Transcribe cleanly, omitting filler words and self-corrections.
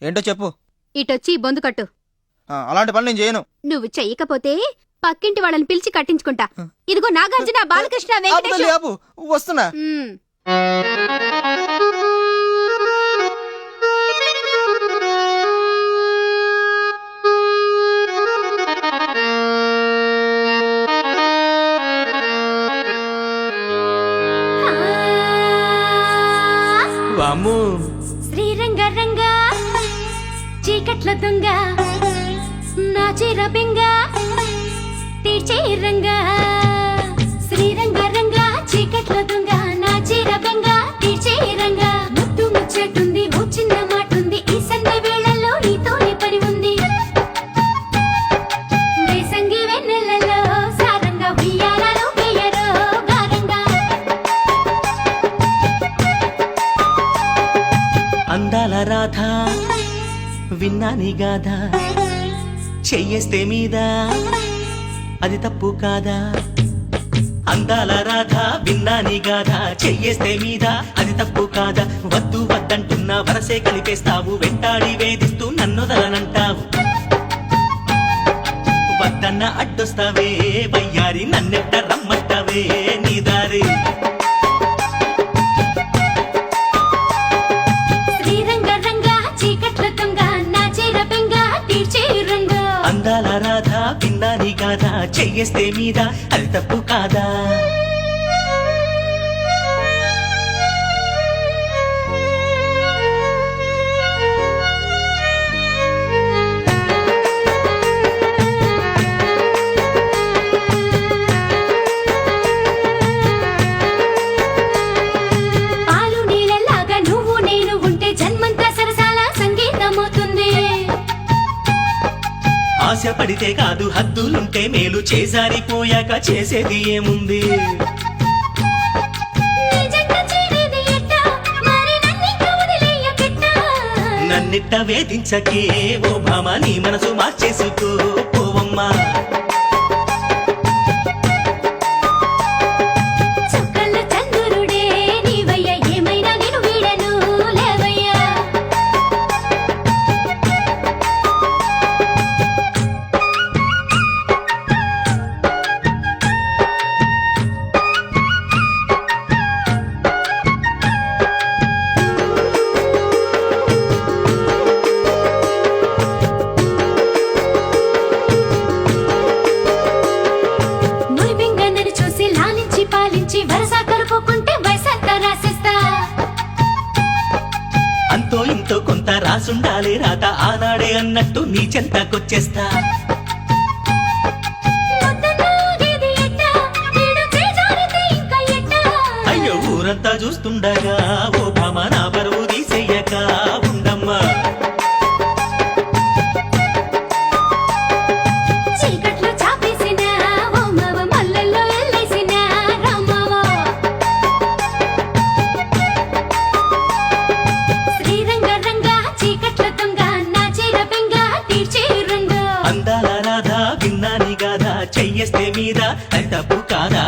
ఏంటో చెప్పు. ఇటొచ్చి ఈ బొందు కట్టు. అలాంటి పని నేను చేయను. నువ్వు చెయ్యకపోతే పక్కింటి వాళ్ళని పిలిచి కట్టించుకుంటా. ఇదిగో నాగార్జున, బాలకృష్ణ, వెంకటేష్. వస్తున్నా. శ్రీరంగ రంగ చీకట్ల దొంగ నా చీర బెంగ తీర్చే రంగ. శ్రీరంగ రంగ చీకట్ల దొంగ నా చీర బెంగ తీర్చే రంగ. ముద్దు ముచ్చటుంది, ఓ చిన్న మాటుంది, ఈ సంధ్య వేళల్లో నీతోనే పని ఉంది. వేసంగి వెన్నెలలో సారంగా ఉయ్యాలలో వేయరో గారంగా. అందాల రాధ విన్నా నీ గాథ, చెయ్యేస్తే మీద అది తప్పు కాదా? అందాల రాధ విన్నా నీ గాథ, చెయ్యేస్తే మీద అది తప్పు కాదా? వద్దు వద్దంటున్నా వరసే కలిపేస్తావు, వెంటాడి వేధిస్తూ నన్నొదలనంటావు. వద్దన్న అడ్డొస్తావే వయ్యారి, నన్నెట్ట రమ్మంటావే నీ దారి. అందాల రాధ విన్నా నీ గాథ, చెయ్యేస్తే మీద అది తప్పు కాదా? పాలు నీళ్ళలాగా నువ్వు నేను ఉంటే జన్మంతా సరసాల సంగీతమవుతుంది. ఆశ పడితే కాదు హద్దులుంటే మేలు, చేసారిపోయాక చేసేది ఏముంది? నన్నిట్ట వేధించకే ఓ భామ, నీ మనసు మార్చేసుకో పోవమ్మా. అంతో ఇంతో కొంత రాసుండాలి రాత, ఆనాడే అన్నట్టు నీ చెంతకొచ్చేస్తా. అయ్యో ఊరంతా చూస్తుండగా ఓ భామ, నా బరువు తీసేయక ఉండమ్మా. అందాల రాధ విన్నా నీ గాథ, చెయ్యేస్తే మీద అది తప్పు కాదా?